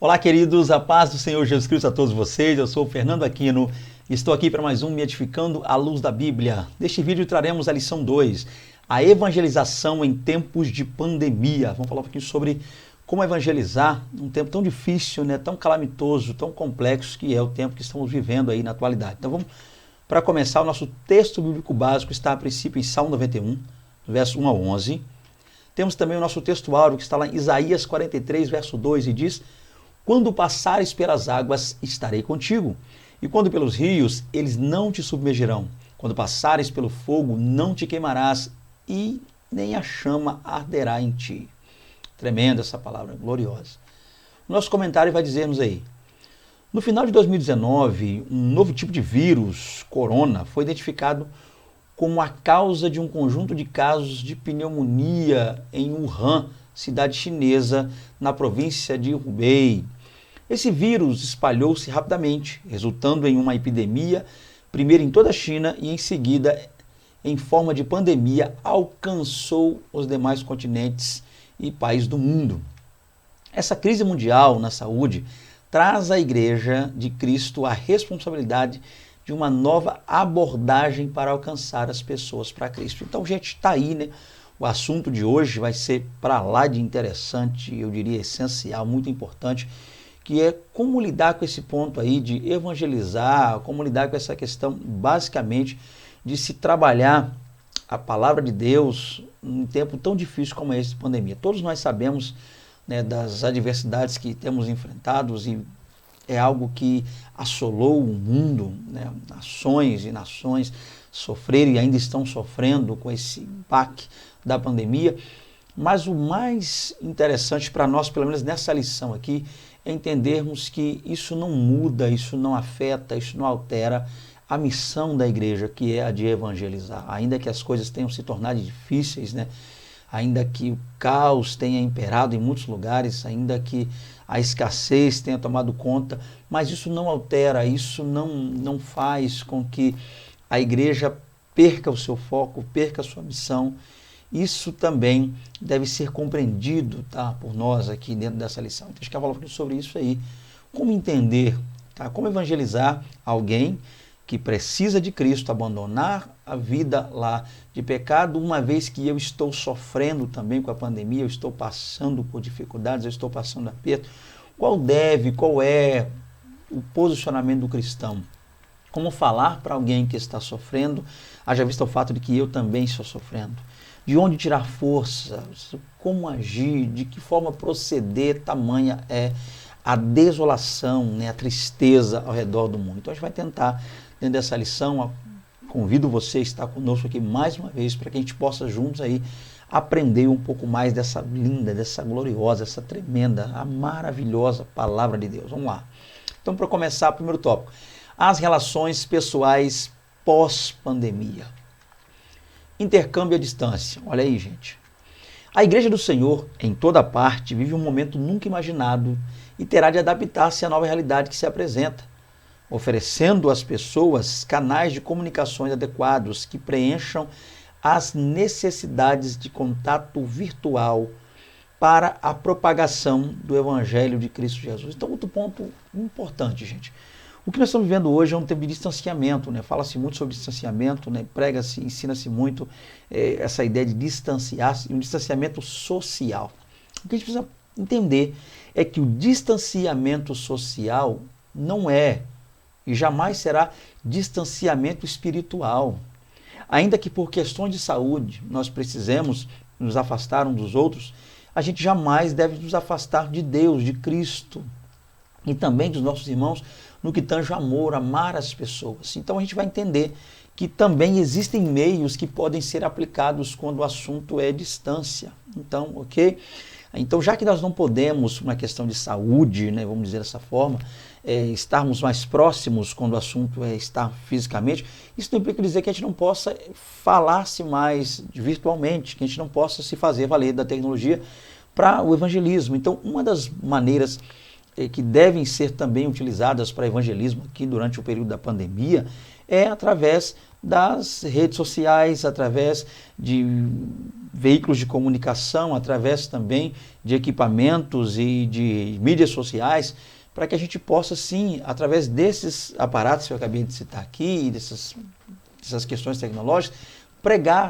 Olá, queridos, a paz do Senhor Jesus Cristo a todos vocês. Eu sou o Fernando Aquino e estou aqui para mais um Me Edificando à Luz da Bíblia. Neste vídeo traremos a lição 2, a evangelização em tempos de pandemia. Vamos falar um pouquinho sobre como evangelizar num tempo tão difícil, tão calamitoso, tão complexo que é o tempo que estamos vivendo aí na atualidade. Então vamos, para começar, o nosso texto bíblico básico está a princípio em Salmo 91, verso 1 a 11. Temos também o nosso texto áureo que está lá em Isaías 43, verso 2 e diz: quando passares pelas águas, estarei contigo, e quando pelos rios, eles não te submergirão. Quando passares pelo fogo, não te queimarás, e nem a chama arderá em ti. Tremenda essa palavra, gloriosa. O nosso comentário vai dizer-nos aí: no final de 2019, um novo tipo de vírus, corona, foi identificado como a causa de um conjunto de casos de pneumonia em Wuhan, cidade chinesa, na província de Hubei. Esse vírus espalhou-se rapidamente, resultando em uma epidemia, primeiro em toda a China e em seguida, em forma de pandemia, alcançou os demais continentes e países do mundo. Essa crise mundial na saúde traz à Igreja de Cristo a responsabilidade de uma nova abordagem para alcançar as pessoas para Cristo. Então, gente, está aí, O assunto de hoje vai ser para lá de interessante, eu diria essencial, muito importante, que é como lidar com esse ponto aí de evangelizar, como lidar com essa questão, basicamente, de se trabalhar a palavra de Deus num tempo tão difícil como esse de pandemia. Todos nós sabemos das adversidades que temos enfrentados e é algo que assolou o mundo, nações e nações sofreram e ainda estão sofrendo com esse baque da pandemia. Mas o mais interessante para nós, pelo menos nessa lição aqui, é entendermos que isso não muda, isso não afeta, isso não altera a missão da igreja, que é a de evangelizar. Ainda que as coisas tenham se tornado difíceis, ainda que o caos tenha imperado em muitos lugares, ainda que a escassez tenha tomado conta, mas isso não altera, isso não faz com que a igreja perca o seu foco, perca a sua missão. Isso também deve ser compreendido por nós aqui dentro dessa lição. Então, a gente quer falar um pouquinho sobre isso aí. Como entender, como evangelizar alguém que precisa de Cristo, abandonar a vida lá de pecado, uma vez que eu estou sofrendo também com a pandemia, eu estou passando por dificuldades, eu estou passando aperto. Qual é o posicionamento do cristão? Como falar para alguém que está sofrendo, haja visto o fato de que eu também estou sofrendo? De onde tirar força? Como agir? De que forma proceder? Tamanha é a desolação, a tristeza ao redor do mundo. Então a gente vai tentar, dentro dessa lição, convido você a estar conosco aqui mais uma vez, para que a gente possa juntos aí aprender um pouco mais dessa linda, dessa gloriosa, essa tremenda, a maravilhosa palavra de Deus. Vamos lá. Então, para começar, o primeiro tópico: as relações pessoais pós-pandemia. Intercâmbio à distância. Olha aí, gente. A Igreja do Senhor, em toda parte, vive um momento nunca imaginado e terá de adaptar-se à nova realidade que se apresenta, oferecendo às pessoas canais de comunicações adequados que preencham as necessidades de contato virtual para a propagação do Evangelho de Cristo Jesus. Então, outro ponto importante, gente. O que nós estamos vivendo hoje é um tempo de distanciamento, Fala-se muito sobre distanciamento, Prega-se, ensina-se muito essa ideia de distanciar-se, um distanciamento social. O que a gente precisa entender é que o distanciamento social não é e jamais será distanciamento espiritual. Ainda que por questões de saúde nós precisemos nos afastar uns dos outros, a gente jamais deve nos afastar de Deus, de Cristo e também dos nossos irmãos no que tange o amor, amar as pessoas. Então a gente vai entender que também existem meios que podem ser aplicados quando o assunto é distância. Então, ok? Então, já que nós não podemos, uma questão de saúde, vamos dizer dessa forma, estarmos mais próximos quando o assunto é estar fisicamente, isso não implica dizer que a gente não possa falar-se mais virtualmente, que a gente não possa se fazer valer da tecnologia para o evangelismo. Então, uma das maneiras que devem ser também utilizadas para evangelismo aqui durante o período da pandemia é através das redes sociais, através de veículos de comunicação, através também de equipamentos e de mídias sociais, para que a gente possa, sim, através desses aparatos que eu acabei de citar aqui, dessas questões tecnológicas,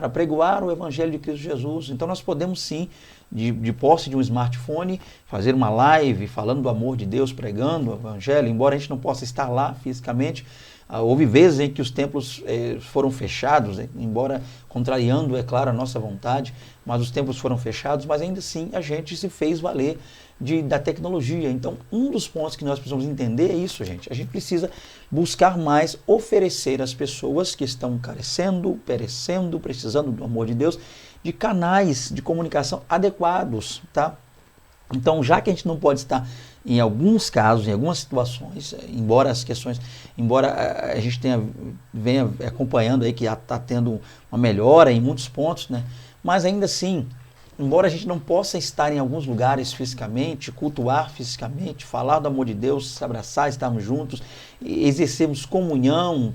apregoar o Evangelho de Cristo Jesus. Então nós podemos, sim, de posse de um smartphone, fazer uma live falando do amor de Deus, pregando o Evangelho, embora a gente não possa estar lá fisicamente. Houve vezes em que os templos foram fechados, embora contrariando, é claro, a nossa vontade, mas os templos foram fechados, mas ainda assim a gente se fez valer da tecnologia. Então, um dos pontos que nós precisamos entender é isso, gente. A gente precisa buscar mais oferecer às pessoas que estão carecendo, perecendo, precisando do amor de Deus, de canais de comunicação adequados, tá? Então, já que a gente não pode estar, em alguns casos, em algumas situações, embora a gente venha acompanhando aí que está tendo uma melhora em muitos pontos, né? Mas ainda assim, embora a gente não possa estar em alguns lugares fisicamente, cultuar fisicamente, falar do amor de Deus, se abraçar, estarmos juntos, exercermos comunhão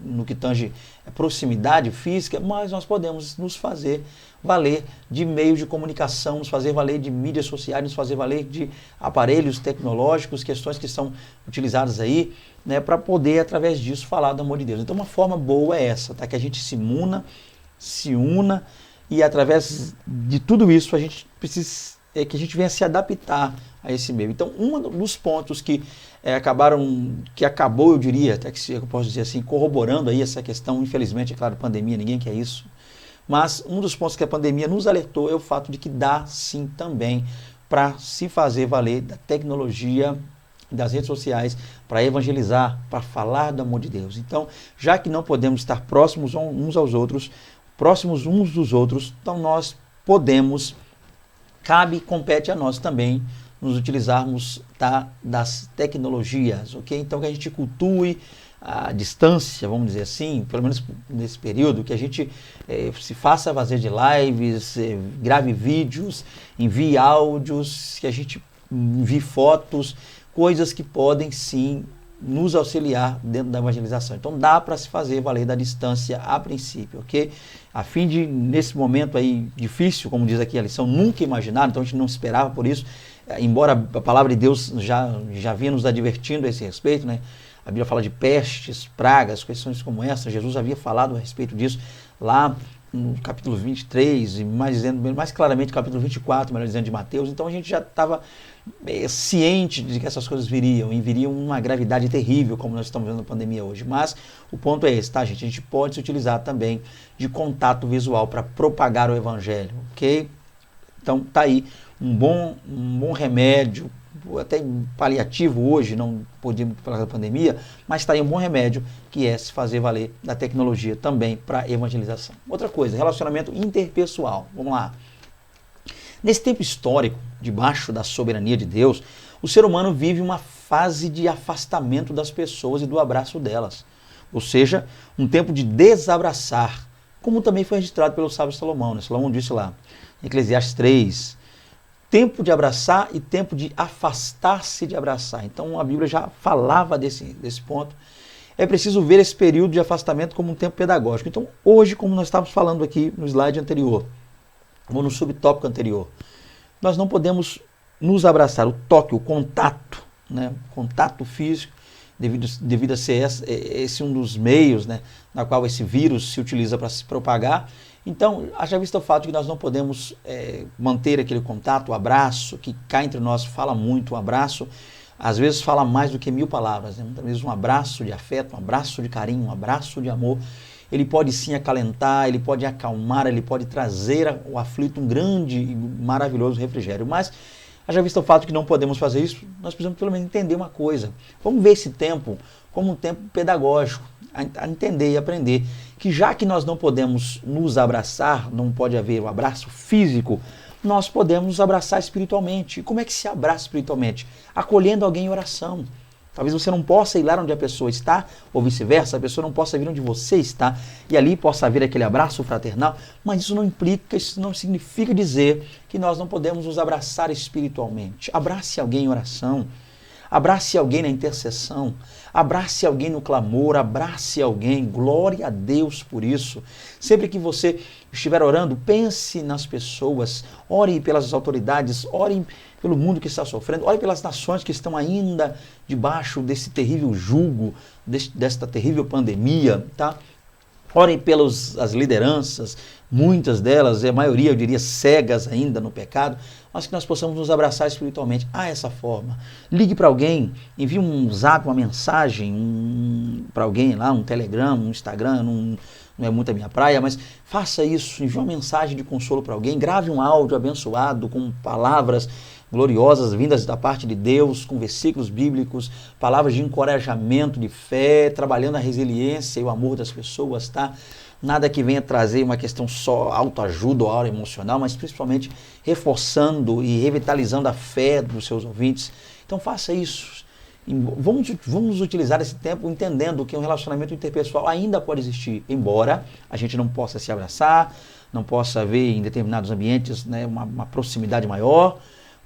no que tange proximidade física, mas nós podemos nos fazer valer de meios de comunicação, nos fazer valer de mídias sociais, nos fazer valer de aparelhos tecnológicos, questões que são utilizadas aí, né, para poder, através disso, falar do amor de Deus. Então, uma forma boa é essa, tá? Que a gente se una, e através de tudo isso, a gente precisa que a gente venha se adaptar a esse meio. Então, um dos pontos que acabou, eu diria, até que eu posso dizer assim, corroborando aí essa questão, infelizmente, é claro, pandemia, ninguém quer isso, mas um dos pontos que a pandemia nos alertou é o fato de que dá, sim, também para se fazer valer da tecnologia, das redes sociais, para evangelizar, para falar do amor de Deus. Então, já que não podemos estar próximos uns aos outros, próximos uns dos outros, então nós podemos, compete a nós também nos utilizarmos das tecnologias, ok? Então que a gente cultue a distância, vamos dizer assim, pelo menos nesse período, que a gente se faça fazer de lives, grave vídeos, envie áudios, que a gente envie fotos, coisas que podem sim nos auxiliar dentro da evangelização. Então dá para se fazer valer da distância a princípio, ok? A fim de, nesse momento aí difícil, como diz aqui a lição, nunca imaginar, então a gente não esperava por isso, embora a palavra de Deus já vinha nos advertindo a esse respeito, né? A Bíblia fala de pestes, pragas, questões como essa. Jesus havia falado a respeito disso lá no capítulo 23 e mais claramente no capítulo 24, melhor dizendo, de Mateus. Então a gente já estava ciente de que essas coisas viriam, e viriam uma gravidade terrível, como nós estamos vendo na pandemia hoje. Mas o ponto é esse, tá, gente? A gente pode se utilizar também de contato visual para propagar o evangelho, ok? Então tá aí um bom remédio, até paliativo hoje, não podíamos falar da pandemia, mas está aí um bom remédio, que é se fazer valer da tecnologia também para evangelização. Outra coisa, relacionamento interpessoal. Vamos lá. Nesse tempo histórico, debaixo da soberania de Deus, o ser humano vive uma fase de afastamento das pessoas e do abraço delas. Ou seja, um tempo de desabraçar, como também foi registrado pelo sábio Salomão, né? Salomão disse lá, em Eclesiastes 3, tempo de abraçar e tempo de afastar-se de abraçar. Então a Bíblia já falava desse ponto. É preciso ver esse período de afastamento como um tempo pedagógico. Então hoje, como nós estávamos falando aqui no slide anterior, ou no subtópico anterior, nós não podemos nos abraçar, o toque, o contato, né? O contato físico, devido a ser esse um dos meios, né, na qual esse vírus se utiliza para se propagar. Então, haja vista o fato de que nós não podemos manter aquele contato, o abraço, que cá entre nós fala muito, o abraço, às vezes fala mais do que 1000 palavras, né? Muitas vezes um abraço de afeto, um abraço de carinho, um abraço de amor, ele pode sim acalentar, ele pode acalmar, ele pode trazer ao aflito um grande e maravilhoso refrigério. Mas, haja vista o fato de que não podemos fazer isso, nós precisamos pelo menos entender uma coisa. Vamos ver esse tempo como um tempo pedagógico, a entender e aprender que já que nós não podemos nos abraçar, não pode haver o abraço físico, nós podemos nos abraçar espiritualmente. E como é que se abraça espiritualmente? Acolhendo alguém em oração. Talvez você não possa ir lá onde a pessoa está, ou vice-versa, a pessoa não possa vir onde você está, e ali possa haver aquele abraço fraternal, mas isso não significa dizer que nós não podemos nos abraçar espiritualmente. Abrace alguém em oração, abrace alguém na intercessão, abrace alguém no clamor, abrace alguém, glória a Deus por isso. Sempre que você estiver orando, pense nas pessoas, ore pelas autoridades, ore pelo mundo que está sofrendo, ore pelas nações que estão ainda debaixo desse terrível jugo, desta terrível pandemia, tá? Orem pelas lideranças, muitas delas, a maioria eu diria cegas ainda no pecado, mas que nós possamos nos abraçar espiritualmente essa forma. Ligue para alguém, envie um zap, uma mensagem para alguém lá, um Telegram, um Instagram, não é muito a minha praia, mas faça isso, envie uma mensagem de consolo para alguém, grave um áudio abençoado com palavras gloriosas vindas da parte de Deus, com versículos bíblicos, palavras de encorajamento, de fé, trabalhando a resiliência e o amor das pessoas, tá? Nada que venha trazer uma questão só autoajuda ou aura emocional, mas principalmente reforçando e revitalizando a fé dos seus ouvintes. Então faça isso. Vamos utilizar esse tempo entendendo que um relacionamento interpessoal ainda pode existir, embora a gente não possa se abraçar, não possa ver em determinados ambientes, né, uma proximidade maior,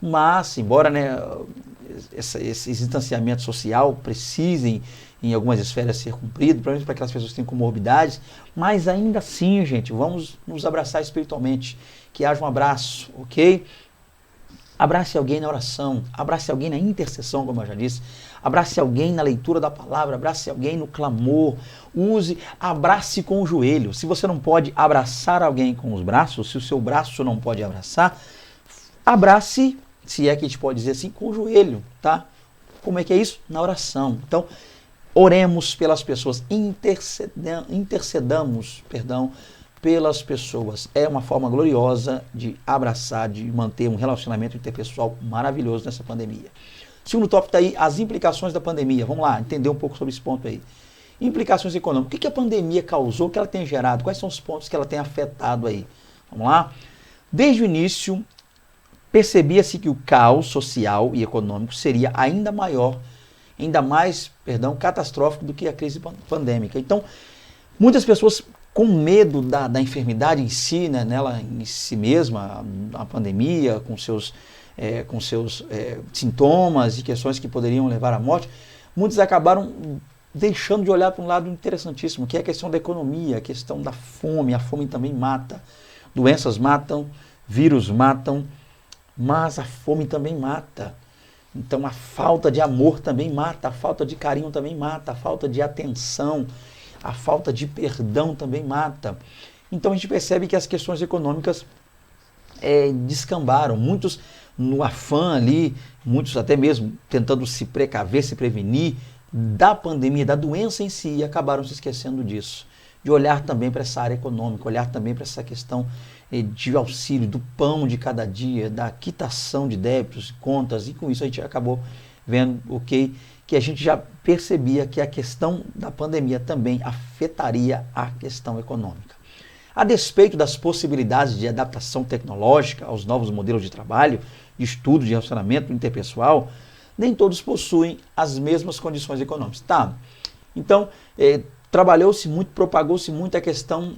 mas, embora, né, esse distanciamento social precisem em algumas esferas ser cumprido, principalmente para aquelas pessoas que têm comorbidades, mas ainda assim, gente, vamos nos abraçar espiritualmente, que haja um abraço, ok? Abrace alguém na oração, abrace alguém na intercessão, como eu já disse, abrace alguém na leitura da palavra, abrace alguém no clamor, abrace com o joelho. Se você não pode abraçar alguém com os braços, se o seu braço não pode abraçar, abrace, se é que a gente pode dizer assim, com o joelho, tá? Como é que é isso? Na oração. Então, oremos pelas pessoas, intercedamos, pelas pessoas. É uma forma gloriosa de abraçar, de manter um relacionamento interpessoal maravilhoso nessa pandemia. Segundo tópico está aí, as implicações da pandemia. Vamos lá, entender um pouco sobre esse ponto aí. Implicações econômicas. O que a pandemia causou, o que ela tem gerado? Quais são os pontos que ela tem afetado aí? Vamos lá? Desde o início, percebia-se que o caos social e econômico seria ainda mais catastrófico do que a crise pandêmica. Então, muitas pessoas com medo da enfermidade em si, né, nela em si mesma, a pandemia, com seus sintomas e questões que poderiam levar à morte, muitos acabaram deixando de olhar para um lado interessantíssimo, que é a questão da economia, a questão da fome. A fome também mata. Doenças matam, vírus matam, mas a fome também mata. Então a falta de amor também mata, a falta de carinho também mata, a falta de atenção, a falta de perdão também mata. Então a gente percebe que as questões econômicas descambaram. Muitos no afã ali, muitos até mesmo tentando se precaver, se prevenir da pandemia, da doença em si, e acabaram se esquecendo disso. De olhar também para essa área econômica, olhar também para essa questão de auxílio, do pão de cada dia, da quitação de débitos, contas, e com isso a gente acabou vendo, que a gente já percebia que a questão da pandemia também afetaria a questão econômica. A despeito das possibilidades de adaptação tecnológica aos novos modelos de trabalho, de estudo, de relacionamento interpessoal, nem todos possuem as mesmas condições econômicas. Tá? Então, trabalhou-se muito, propagou-se muito a questão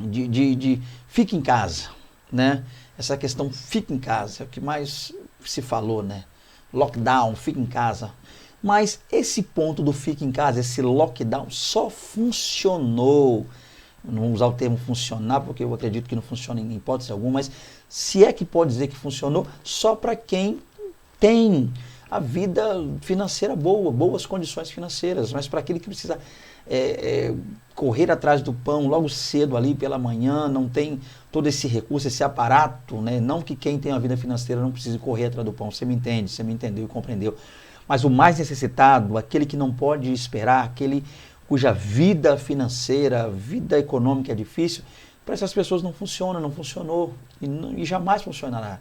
de fique em casa, né? Essa questão fique em casa é o que mais se falou, né? Lockdown, fique em casa. Mas esse ponto do fique em casa, esse lockdown, só funcionou. Não vou usar o termo funcionar, porque eu acredito que não funciona em hipótese alguma, mas se é que pode dizer que funcionou, só para quem tem a vida financeira boa, boas condições financeiras, mas para aquele que precisa correr atrás do pão logo cedo ali pela manhã, não tem todo esse recurso, esse aparato, né? Não que quem tem a vida financeira não precise correr atrás do pão, você me entende, você me entendeu e compreendeu. Mas o mais necessitado, aquele que não pode esperar, aquele cuja vida financeira, vida econômica é difícil, para essas pessoas não funciona, não funcionou e jamais funcionará.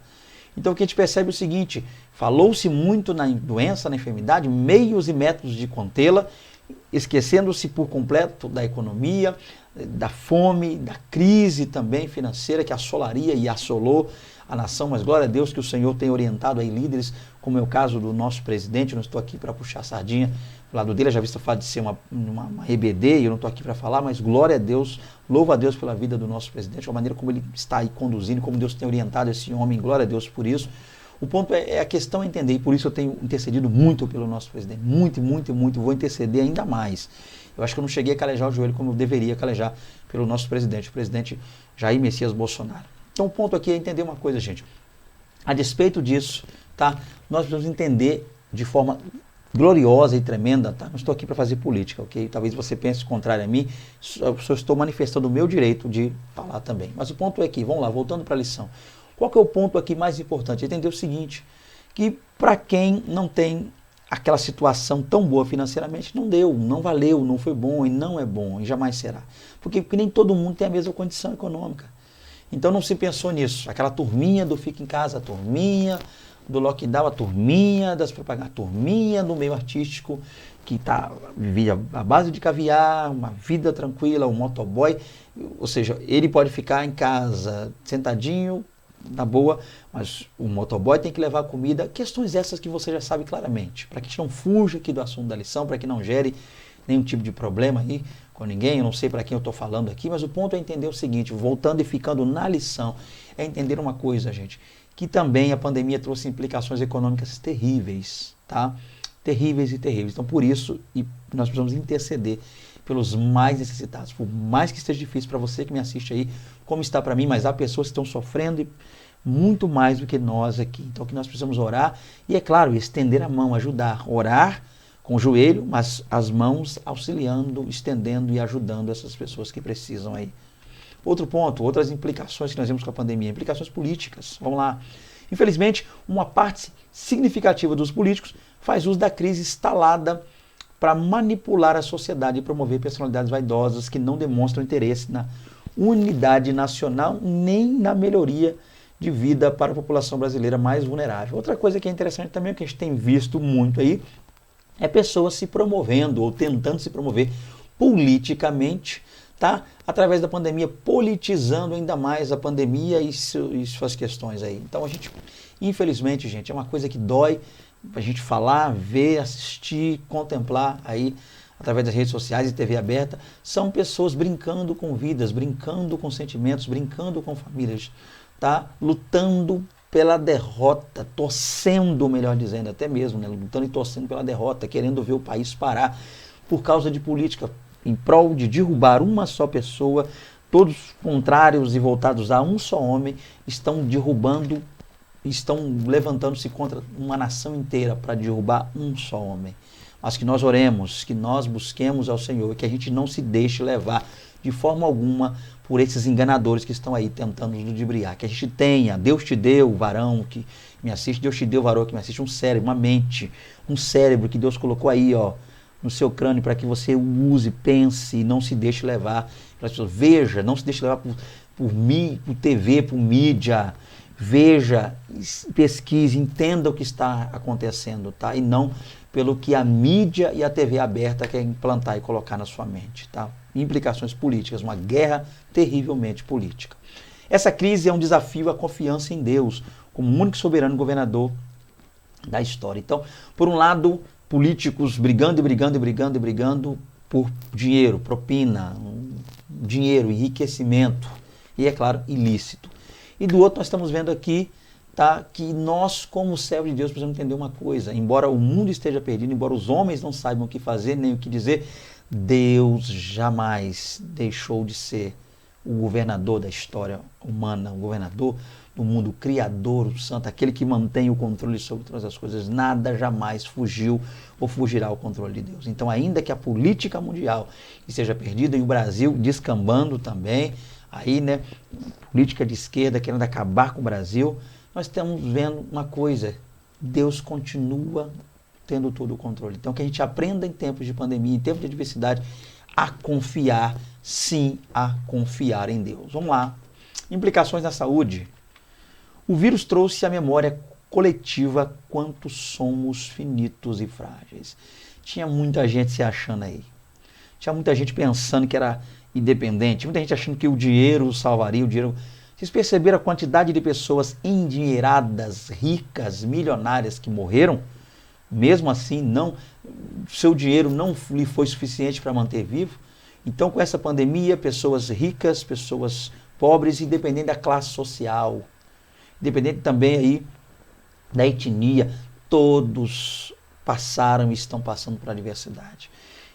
Então o que a gente percebe é o seguinte, falou-se muito na doença, na enfermidade, meios e métodos de contê-la, esquecendo-se por completo da economia, da fome, da crise também financeira que assolaria e assolou a nação, mas glória a Deus que o Senhor tem orientado aí líderes, como é o caso do nosso presidente. Eu não estou aqui para puxar a sardinha do lado dele, já visto o fato de ser uma EBD, e eu não estou aqui para falar, mas glória a Deus, louvo a Deus pela vida do nosso presidente, a maneira como ele está aí conduzindo, como Deus tem orientado esse homem, glória a Deus por isso. O ponto é a questão é entender, e por isso eu tenho intercedido muito pelo nosso presidente, muito, vou interceder ainda mais. Eu acho que eu não cheguei a calejar o joelho como eu deveria calejar pelo nosso presidente, o presidente Jair Messias Bolsonaro. Então o ponto aqui é entender uma coisa, gente. A despeito disso, tá? Nós precisamos entender de forma gloriosa e tremenda, tá? Não estou aqui para fazer política, ok? Talvez você pense o contrário a mim, eu só estou manifestando o meu direito de falar também. Mas o ponto é que, vamos lá, voltando para a lição. Qual que é o ponto aqui mais importante? Entender o seguinte, que para quem não tem aquela situação tão boa financeiramente, não deu, não valeu, não foi bom e não é bom e jamais será. Porque nem todo mundo tem a mesma condição econômica. Então não se pensou nisso. Aquela turminha do fica em casa, a turminha do lockdown, a turminha das propagandas, a turminha do meio artístico que vivia à base de caviar, uma vida tranquila, um motoboy, ou seja, ele pode ficar em casa sentadinho, na boa, mas o motoboy tem que levar comida, questões essas que você já sabe claramente, para que a gente não fuja aqui do assunto da lição, para que não gere nenhum tipo de problema aí com ninguém, eu não sei para quem eu estou falando aqui, mas o ponto é entender o seguinte, voltando e ficando na lição, é entender uma coisa, gente, que também a pandemia trouxe implicações econômicas terríveis, tá? Terríveis e terríveis. Então, por isso, nós precisamos interceder pelos mais necessitados. Por mais que esteja difícil para você que me assiste aí, como está para mim, mas há pessoas que estão sofrendo muito mais do que nós aqui. Então, que nós precisamos orar e, é claro, estender a mão, ajudar. Orar com o joelho, mas as mãos auxiliando, estendendo e ajudando essas pessoas que precisam aí. Outro ponto, outras implicações que nós vemos com a pandemia, implicações políticas. Vamos lá. Infelizmente, uma parte significativa dos políticos faz uso da crise instalada para manipular a sociedade e promover personalidades vaidosas que não demonstram interesse na unidade nacional nem na melhoria de vida para a população brasileira mais vulnerável. Outra coisa que é interessante também, que a gente tem visto muito aí, é pessoas se promovendo ou tentando se promover politicamente, tá? Através da pandemia, politizando ainda mais a pandemia e suas questões aí. Então a gente, infelizmente, gente, é uma coisa que dói a gente falar, ver, assistir, contemplar aí através das redes sociais e TV aberta, são pessoas brincando com vidas, brincando com sentimentos, brincando com famílias, tá? Lutando pela derrota, torcendo, melhor dizendo, até mesmo, né? Lutando e torcendo pela derrota, querendo ver o país parar por causa de política, em prol de derrubar uma só pessoa, todos contrários e voltados a um só homem, estão derrubando, estão levantando-se contra uma nação inteira para derrubar um só homem. Mas que nós oremos, que nós busquemos ao Senhor, que a gente não se deixe levar de forma alguma por esses enganadores que estão aí tentando nos ludibriar. Que a gente tenha, Deus te deu, varão que me assiste, Deus te deu, varão que me assiste, um cérebro, uma mente, um cérebro que Deus colocou aí, ó, no seu crânio para que você o use, pense e não se deixe levar pelas pessoas. Veja, não se deixe levar por TV, por mídia. Veja, pesquise, entenda o que está acontecendo, tá? E não pelo que a mídia e a TV aberta querem implantar e colocar na sua mente, tá? Implicações políticas, uma guerra terrivelmente política. Essa crise é um desafio à confiança em Deus, como o único soberano governador da história. Então, por um lado, políticos brigando por dinheiro, propina, dinheiro, enriquecimento e, é claro, ilícito. E do outro nós estamos vendo aqui, tá, que nós, como servos de Deus, precisamos entender uma coisa. Embora o mundo esteja perdido, embora os homens não saibam o que fazer, nem o que dizer, Deus jamais deixou de ser o governador da história humana, o governador do mundo, o criador, o santo, aquele que mantém o controle sobre todas as coisas. Nada jamais fugiu ou fugirá ao controle de Deus. Então, ainda que a política mundial esteja perdida e o Brasil descambando também, aí, né, política de esquerda querendo acabar com o Brasil, nós estamos vendo uma coisa, Deus continua tendo todo o controle. Então, que a gente aprenda em tempos de pandemia, em tempos de adversidade, a confiar, sim, a confiar em Deus. Vamos lá. Implicações na saúde. O vírus trouxe à memória coletiva quanto somos finitos e frágeis. Tinha muita gente se achando aí. Tinha muita gente pensando que era independente, muita gente achando que o dinheiro salvaria, o dinheiro... Vocês perceberam a quantidade de pessoas endinheiradas, ricas, milionárias que morreram? Mesmo assim, não, seu dinheiro não lhe foi suficiente para manter vivo. Então, com essa pandemia, pessoas ricas, pessoas pobres, independente da classe social, independente também aí da etnia, todos passaram e estão passando por adversidade.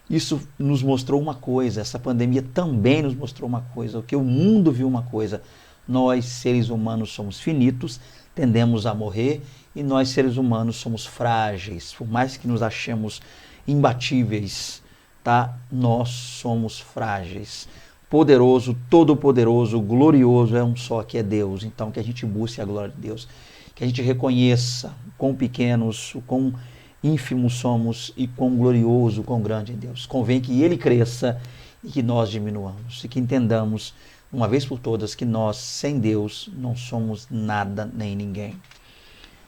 Isso nos mostrou uma coisa, essa pandemia também nos mostrou uma coisa, o que o mundo viu uma coisa: nós, seres humanos, somos finitos, tendemos a morrer, e nós, seres humanos, somos frágeis. Por mais que nos achemos imbatíveis, tá? Nós somos frágeis. Poderoso, todo-poderoso, glorioso é um só, que é Deus. Então, que a gente busque a glória de Deus, que a gente reconheça quão pequenos, o quão ínfimos somos e quão glorioso, quão grande é Deus. Convém que Ele cresça e que nós diminuamos, e que entendamos, uma vez por todas, que nós, sem Deus, não somos nada nem ninguém.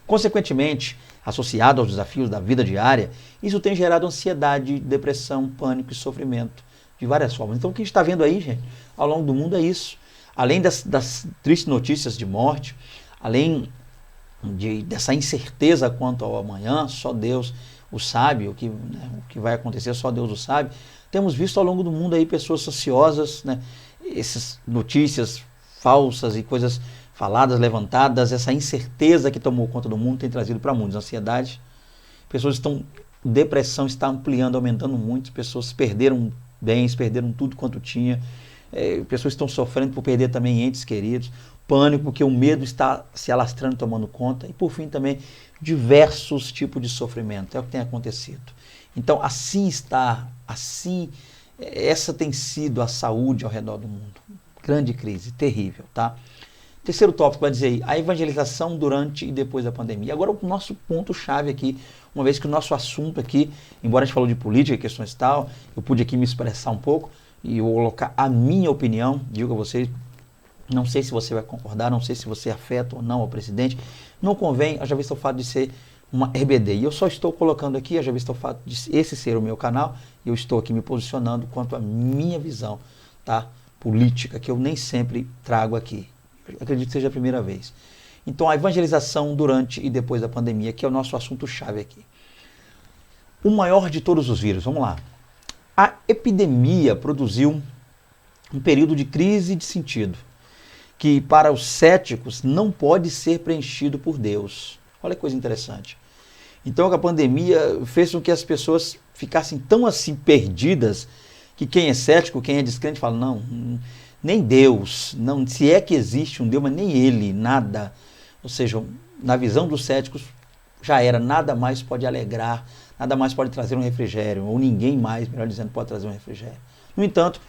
Consequentemente, associado aos desafios da vida diária, isso tem gerado ansiedade, depressão, pânico e sofrimento de várias formas. Então, o que a gente está vendo aí, gente, ao longo do mundo é isso. Além das tristes notícias de morte, além dessa incerteza quanto ao amanhã, só Deus o sabe, o que vai acontecer, só Deus o sabe. Temos visto ao longo do mundo aí pessoas ansiosas, né? Essas notícias falsas e coisas faladas, levantadas, essa incerteza que tomou conta do mundo tem trazido para muitos ansiedade. Pessoas estão, depressão está ampliando, aumentando muito, pessoas perderam bens, perderam tudo quanto tinha, pessoas estão sofrendo por perder também entes queridos, pânico, porque o medo está se alastrando, tomando conta, e por fim também diversos tipos de sofrimento, é o que tem acontecido. Então essa tem sido a saúde ao redor do mundo, grande crise, terrível, tá? Terceiro tópico vai dizer aí, a evangelização durante e depois da pandemia. Agora o nosso ponto-chave aqui, uma vez que o nosso assunto aqui, embora a gente falou de política, questões e tal, eu pude aqui me expressar um pouco e eu vou colocar a minha opinião, digo a vocês, não sei se você vai concordar, não sei se você afeta ou não ao presidente, não convém, já visto o fato de ser uma RBD, e eu só estou colocando aqui, já visto o fato de esse ser o meu canal, e eu estou aqui me posicionando quanto à minha visão, tá, política, que eu nem sempre trago aqui. Acredito que seja a primeira vez. Então, a evangelização durante e depois da pandemia, que é o nosso assunto-chave aqui. O maior de todos os vírus, vamos lá. A epidemia produziu um período de crise de sentido, que para os céticos não pode ser preenchido por Deus. Olha que coisa interessante. Então, a pandemia fez com que as pessoas ficassem tão assim perdidas, que quem é cético, quem é descrente, fala, não, nem Deus, não, se é que existe um Deus, mas nem Ele, nada. Ou seja, na visão dos céticos, já era, nada mais pode alegrar, nada mais pode trazer um refrigério, ou ninguém mais, melhor dizendo, pode trazer um refrigério. No entanto,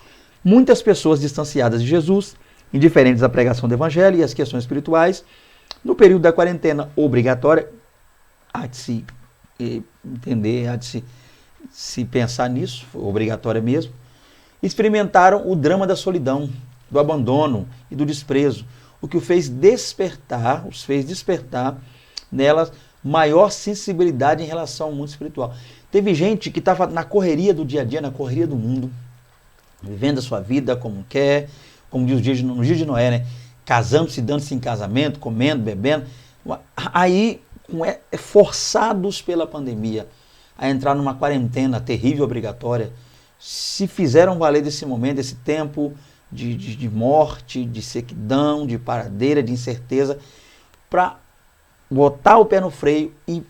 muitas pessoas distanciadas de Jesus, indiferentes à pregação do Evangelho e às questões espirituais, no período da quarentena obrigatória, há de se entender, há de se pensar nisso, obrigatória mesmo, experimentaram o drama da solidão, do abandono e do desprezo, o que os fez despertar nelas maior sensibilidade em relação ao mundo espiritual. Teve gente que estava na correria do dia a dia, na correria do mundo, vivendo a sua vida como quer, como diz nos dias de Noé, né? Casando-se, dando-se em casamento, comendo, bebendo. Aí, forçados pela pandemia a entrar numa quarentena terrível, obrigatória, se fizeram valer desse momento, desse tempo de morte, de sequidão, de paradeira, de incerteza, para botar o pé no freio e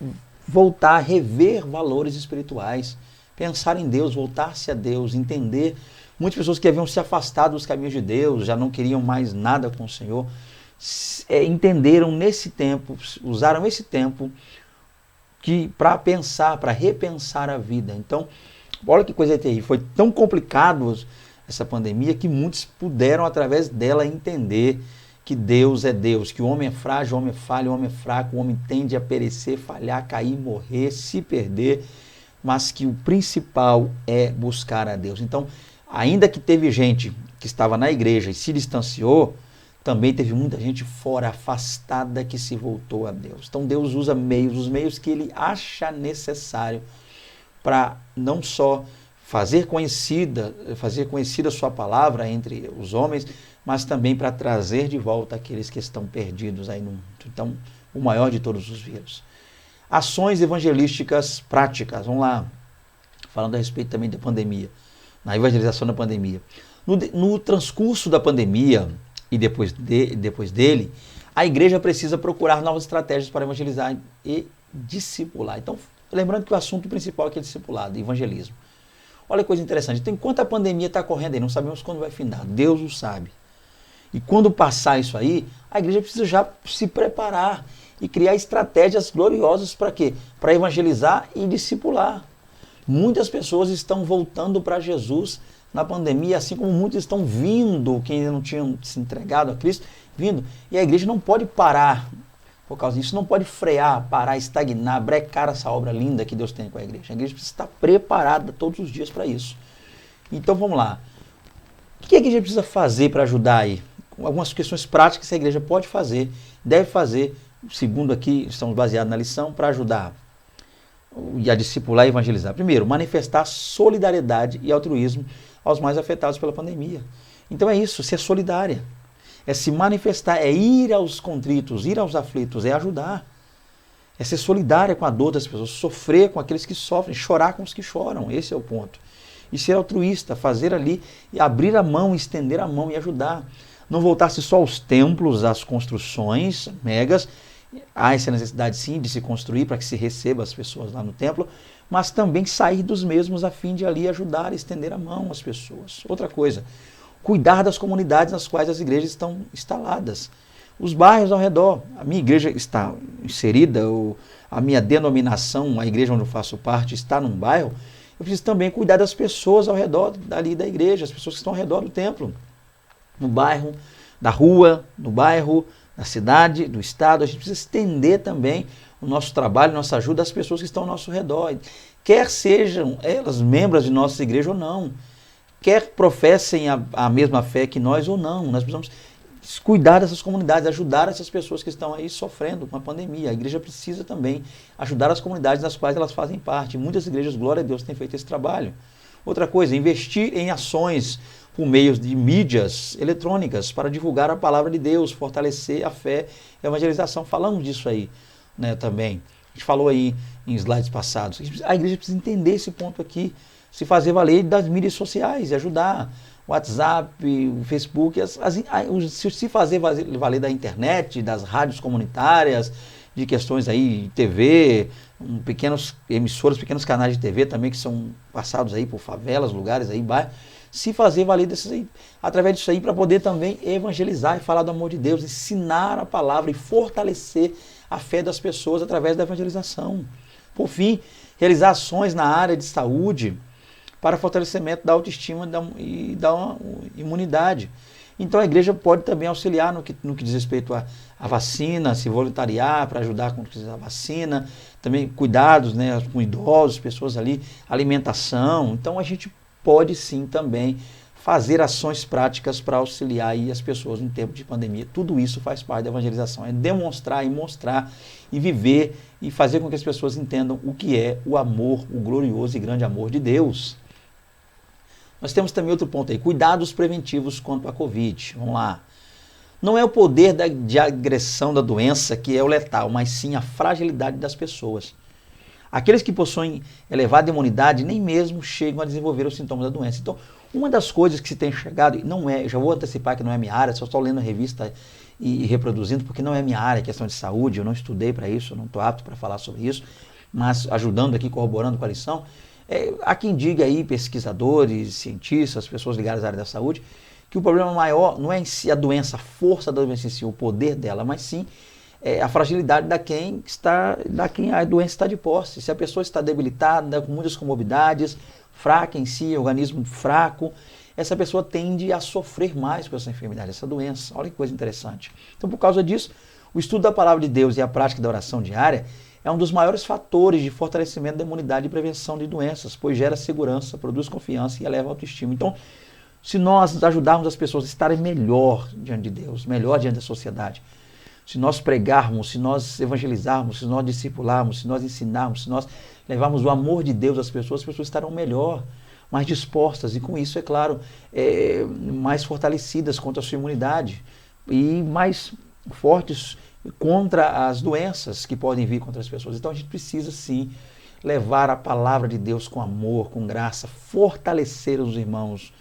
voltar a rever valores espirituais, pensar em Deus, voltar-se a Deus, entender. Muitas pessoas que haviam se afastado dos caminhos de Deus, já não queriam mais nada com o Senhor, entenderam nesse tempo, usaram esse tempo para pensar, para repensar a vida. Então, olha que coisa terrível. Foi tão complicado essa pandemia que muitos puderam, através dela, entender que Deus é Deus, que o homem é frágil, o homem é falho, o homem é fraco, o homem tende a perecer, falhar, cair, morrer, se perder, mas que o principal é buscar a Deus. Então, ainda que teve gente que estava na igreja e se distanciou, também teve muita gente fora, afastada, que se voltou a Deus. Então Deus usa meios, os meios que Ele acha necessário para não só fazer conhecida a sua palavra entre os homens, mas também para trazer de volta aqueles que estão perdidos aí no mundo. Então, o maior de todos os vírus. Ações evangelísticas práticas, vamos lá, falando a respeito também da pandemia, na evangelização da pandemia. No transcurso da pandemia e depois dele, A igreja precisa procurar novas estratégias para evangelizar e discipular. Então, lembrando que o assunto principal aqui é discipulado, evangelismo. Olha que coisa interessante. Então, enquanto a pandemia está correndo aí, não sabemos quando vai findar. Deus o sabe. E quando passar isso aí, a igreja precisa já se preparar e criar estratégias gloriosas para quê? Para evangelizar e discipular. Muitas pessoas estão voltando para Jesus na pandemia, assim como muitos estão vindo, que ainda não tinham se entregado a Cristo, vindo. E a igreja não pode parar por causa disso, não pode frear, parar, estagnar, brecar essa obra linda que Deus tem com a igreja. A igreja precisa estar preparada todos os dias para isso. Então vamos lá. O que a igreja precisa fazer para ajudar aí? Algumas questões práticas que a igreja pode fazer, deve fazer, segundo aqui estamos baseados na lição, para ajudar e a discipular e evangelizar. Primeiro, manifestar solidariedade e altruísmo aos mais afetados pela pandemia. Então é isso, ser solidária. É se manifestar, é ir aos contritos, ir aos aflitos, é ajudar. É ser solidária com a dor das pessoas, sofrer com aqueles que sofrem, chorar com os que choram. Esse é o ponto. E ser altruísta, fazer ali, abrir a mão, estender a mão e ajudar. Não voltar-se só aos templos, às construções megas. Há essa necessidade sim de se construir para que se receba as pessoas lá no templo, mas também sair dos mesmos a fim de ali ajudar, estender a mão às pessoas. Outra coisa, cuidar das comunidades nas quais as igrejas estão instaladas. Os bairros ao redor. A minha igreja está inserida, a minha denominação, a igreja onde eu faço parte, está num bairro. Eu preciso também cuidar das pessoas ao redor dali da igreja, as pessoas que estão ao redor do templo. No bairro, da rua, no bairro, da cidade, do estado. A gente precisa estender também o nosso trabalho, nossa ajuda às pessoas que estão ao nosso redor. Quer sejam elas membros de nossa igreja ou não. Quer professem a mesma fé que nós ou não. Nós precisamos cuidar dessas comunidades, ajudar essas pessoas que estão aí sofrendo com a pandemia. A igreja precisa também ajudar as comunidades das quais elas fazem parte. Muitas igrejas, glória a Deus, têm feito esse trabalho. Outra coisa, investir em ações por meio de mídias eletrônicas para divulgar a palavra de Deus, fortalecer a fé e a evangelização. Falamos disso aí, né, também. A gente falou aí em slides passados. A igreja precisa entender esse ponto aqui, se fazer valer das mídias sociais e ajudar. O WhatsApp, o Facebook, se fazer valer da internet, das rádios comunitárias, de questões aí, TV, pequenos emissoras, pequenos canais de TV também que são passados aí por favelas, lugares aí, bairros, se fazer valer desses aí, através disso aí, para poder também evangelizar e falar do amor de Deus, ensinar a palavra e fortalecer a fé das pessoas através da evangelização. Por fim, realizar ações na área de saúde para fortalecimento da autoestima e da imunidade. Então a igreja pode também auxiliar no que diz respeito à vacina, se voluntariar para ajudar com a vacina, também cuidados, né, com idosos, pessoas ali, alimentação. Então a gente pode sim também fazer ações práticas para auxiliar aí as pessoas no tempo de pandemia. Tudo isso faz parte da evangelização, é demonstrar e mostrar e viver e fazer com que as pessoas entendam o que é o amor, o glorioso e grande amor de Deus. Nós temos também outro ponto aí, cuidados preventivos quanto à Covid. Vamos lá. Não é o poder de agressão da doença que é o letal, mas sim a fragilidade das pessoas. Aqueles que possuem elevada imunidade nem mesmo chegam a desenvolver os sintomas da doença. Então, uma das coisas que se tem chegado, não é, já vou antecipar que não é minha área, só estou lendo a revista e reproduzindo, porque não é minha área, questão de saúde, eu não estudei para isso, eu não estou apto para falar sobre isso, mas ajudando aqui, corroborando com a lição. Há quem diga aí, pesquisadores, cientistas, pessoas ligadas à área da saúde, que o problema maior não é em si a doença, a força da doença em si, o poder dela, mas sim a fragilidade da quem a doença está de posse. Se a pessoa está debilitada, com muitas comorbidades, fraca em si, organismo fraco, essa pessoa tende a sofrer mais com essa enfermidade, essa doença. Olha que coisa interessante. Então, por causa disso, o estudo da palavra de Deus e a prática da oração diária é um dos maiores fatores de fortalecimento da imunidade e prevenção de doenças, pois gera segurança, produz confiança e eleva a autoestima. Então, se nós ajudarmos as pessoas a estarem melhor diante de Deus, melhor diante da sociedade, se nós pregarmos, se nós evangelizarmos, se nós discipularmos, se nós ensinarmos, se nós levarmos o amor de Deus às pessoas estarão melhor, mais dispostas e com isso, é claro, mais fortalecidas contra a sua imunidade e mais fortes contra as doenças que podem vir contra as pessoas. Então a gente precisa sim levar a palavra de Deus com amor, com graça, fortalecer os irmãos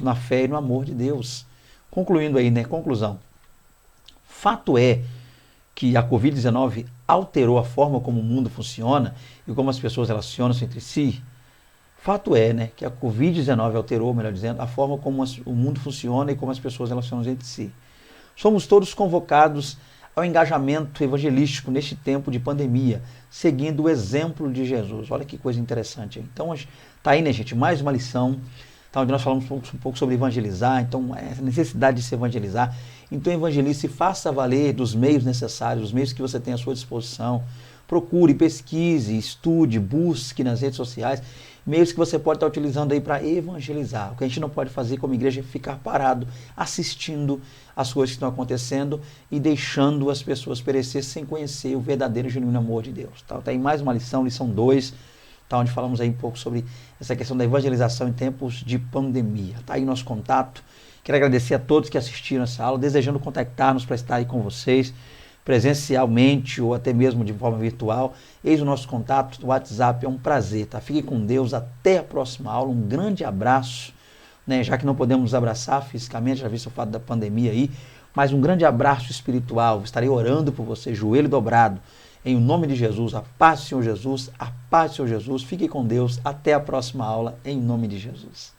na fé e no amor de Deus. Concluindo aí, né? Conclusão. Fato é que a Covid-19 alterou a forma como o mundo funciona e como as pessoas relacionam-se entre si. Fato é, né, que a Covid-19 alterou, melhor dizendo, a forma como o mundo funciona e como as pessoas relacionam entre si. Somos todos convocados ao engajamento evangelístico neste tempo de pandemia, seguindo o exemplo de Jesus. Olha que coisa interessante. Então, está aí, né, gente, mais uma lição, tá, onde nós falamos um pouco sobre evangelizar, então, essa necessidade de se evangelizar. Então, evangelize, se faça valer dos meios necessários, os meios que você tem à sua disposição. Procure, pesquise, estude, busque nas redes sociais, meios que você pode estar utilizando aí para evangelizar. O que a gente não pode fazer como igreja é ficar parado, assistindo as coisas que estão acontecendo e deixando as pessoas perecer sem conhecer o verdadeiro e genuíno amor de Deus. Tá aí mais uma lição, lição 2, tá, onde falamos aí um pouco sobre essa questão da evangelização em tempos de pandemia. Tá aí nosso contato. Quero agradecer a todos que assistiram essa aula, desejando contactar-nos para estar aí com vocês, presencialmente ou até mesmo de forma virtual. Eis o nosso contato, o WhatsApp, é um prazer, tá? Fique com Deus, até a próxima aula, um grande abraço, né? Já que não podemos nos abraçar fisicamente, já visto o fato da pandemia aí, mas um grande abraço espiritual, estarei orando por você, joelho dobrado, em nome de Jesus, a paz do Senhor Jesus, a paz do Senhor Jesus, fique com Deus, até a próxima aula, em nome de Jesus.